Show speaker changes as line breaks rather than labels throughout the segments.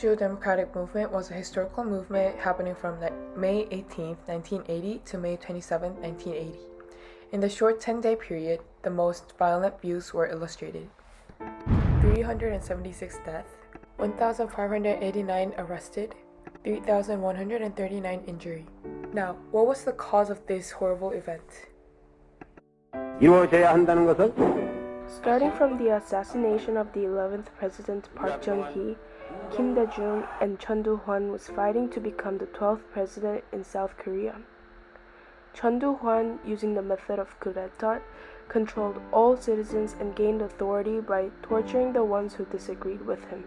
Gwangju Democratic Movement was a historical movement happening from May 18, 1980 to May 27, 1980. In the short 10-day period, the most violent views were illustrated. 376 deaths, 1,589 arrested, 3,139 injury. Now, what was the cause of this horrible event?
이루어져야 한다는 것은
Starting from the assassination of the 11th President Park Chung-hee, Kim Dae-jung and Chun Doo-hwan was fighting to become the 12th president in South Korea. Chun Doo-hwan, using the method of coup d'etat, controlled all citizens and gained authority by torturing the ones who disagreed with him.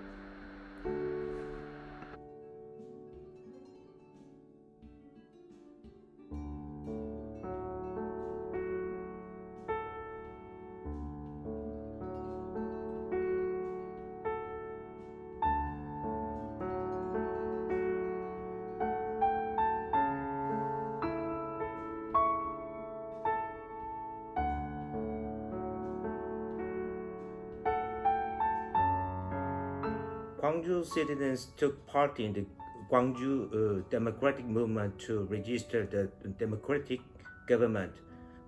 Gwangju citizens took part in the Gwangju democratic movement to register the democratic government,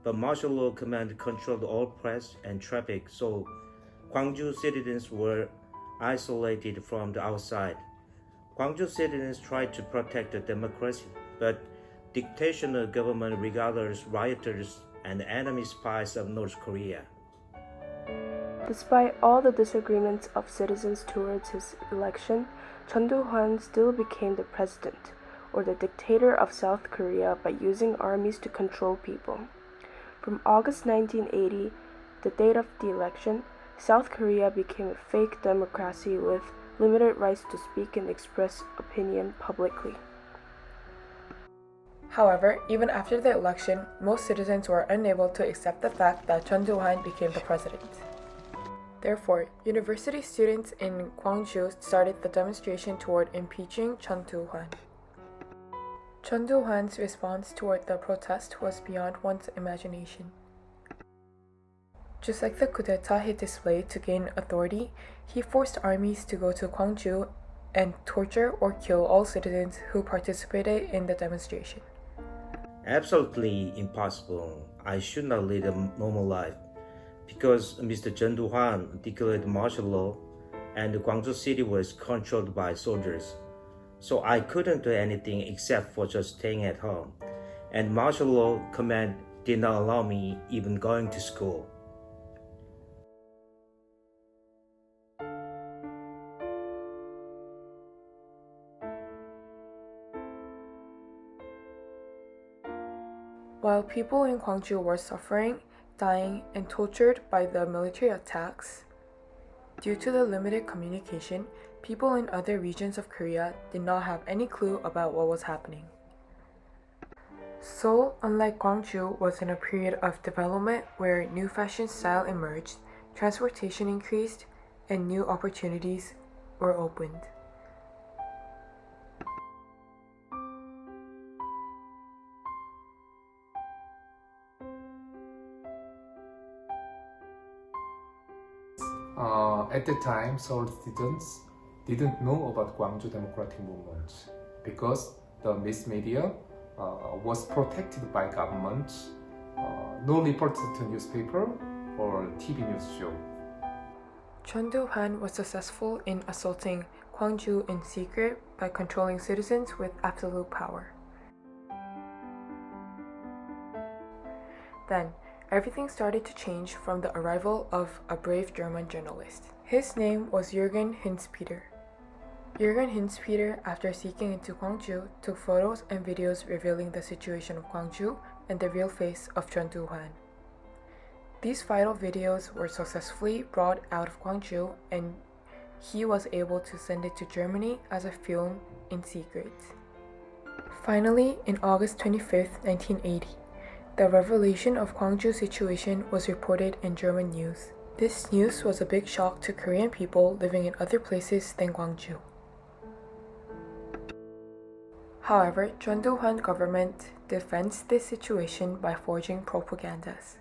but martial law command controlled all press and traffic, so Gwangju citizens were isolated from the outside. Gwangju citizens tried to protect the democracy, but dictatorial government regarded rioters and enemy spies of North Korea.
Despite all the disagreements of citizens towards his election, Chun Doo-hwan still became the president, or the dictator of South Korea, by using armies to control people. From August 1980, the date of the election, South Korea became a fake democracy with limited rights to speak and express opinion publicly.
However, even after the election, most citizens were unable to accept the fact that Chun Doo-hwan became the president. Therefore, university students in Gwangju started the demonstration toward impeaching Chun Doo-hwan. Chun Doo-hwan's response toward the protest was beyond one's imagination. Just like the coup d'etat he displayed to gain authority, he forced armies to go to Gwangju and torture or kill all citizens who participated in the demonstration.
Absolutely impossible. I should not lead a normal life, because Mr. Chun Doo-hwan declared martial law and Gwangju city was controlled by soldiers. So I couldn't do anything except for just staying at home. And martial law command did not allow me even going to school.
While people in Gwangju were suffering, dying, and tortured by the military attacks, due to the limited communication, people in other regions of Korea did not have any clue about what was happening. Seoul, unlike Gwangju, was in a period of development where new fashion style emerged, transportation increased, and new opportunities were opened.
At the time, Seoul citizens didn't know about Gwangju Democratic Movement because the mass media was protected by government. No reported to newspaper or TV news show.
Chun Doo-hwan was successful in assaulting Gwangju in secret by controlling citizens with absolute power. Then, everything started to change from the arrival of a brave German journalist. His name was Jürgen Hinz-Peter. Jürgen Hinz-Peter, after seeking into Gwangju, took photos and videos revealing the situation of Gwangju and the real face of Chun Doo-hwan. These vital videos were successfully brought out of Gwangju, and he was able to send it to Germany as a film in secret. Finally, in August 25, 1980, the revelation of Gwangju's situation was reported in German news. This news was a big shock to Korean people living in other places than Gwangju. However, Chun Doo-hwan government defends this situation by forging propagandas.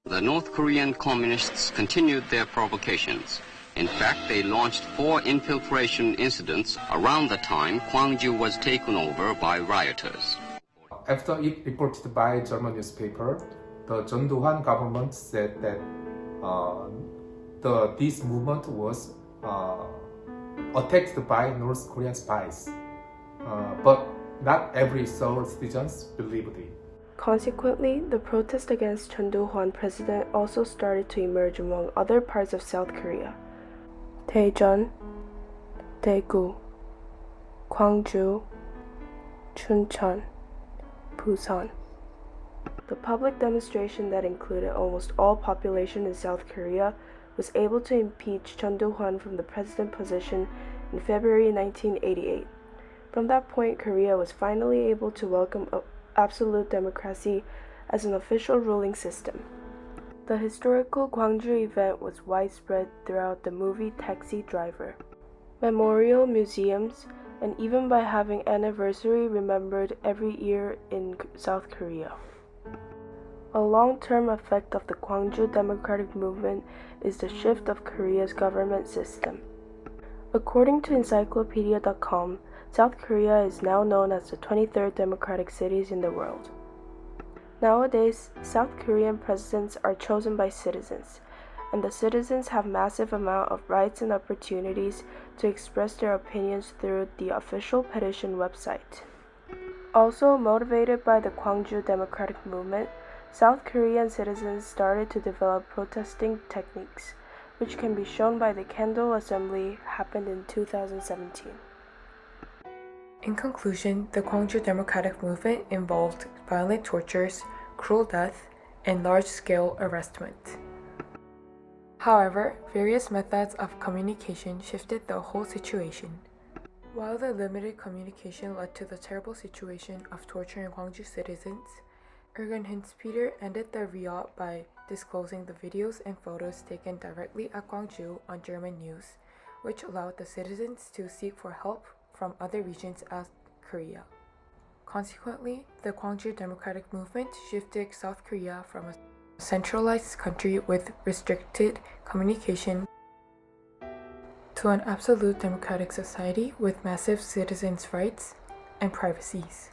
The North Korean communists continued their provocations.
In fact, they launched 4 infiltration incidents around the time Gwangju was taken over by rioters.
After it reported by German newspaper, the John Do-hwan government said that this movement was attacked by North Korean spies. But not every Seoul citizens believed it.
Consequently, the protest against Chun Do-hwan president also started to emerge among other parts of South Korea. Daejeon, Daegu, Gwangju, Chuncheon, Busan. The public demonstration that included almost all population in South Korea was able to impeach Chun Do-hwan from the president position in February 1988. From that point, Korea was finally able to welcome absolute democracy as an official ruling system. The historical Gwangju event was widespread throughout the movie Taxi Driver, memorial museums, and even by having anniversary remembered every year in South Korea. A long-term effect of the Gwangju democratic movement is the shift of Korea's government system. According to encyclopedia.com, South Korea is now known as the 23rd democratic cities in the world. Nowadays, South Korean presidents are chosen by citizens, and the citizens have massive amount of rights and opportunities to express their opinions through the official petition website. Also motivated by the Gwangju democratic movement, South Korean citizens started to develop protesting techniques, which can be shown by the candle assembly happened in 2017.
In conclusion, the Gwangju democratic movement involved violent tortures, cruel death, and large-scale arrestment. However, various methods of communication shifted the whole situation. While the limited communication led to the terrible situation of torturing Gwangju citizens, Jürgen Hinz-Peter ended the riot by disclosing the videos and photos taken directly at Gwangju on German news, which allowed the citizens to seek for help from other regions of Korea. Consequently, the Gwangju democratic movement shifted South Korea from a centralized country with restricted communication to an absolute democratic society with massive citizens' rights and privacies.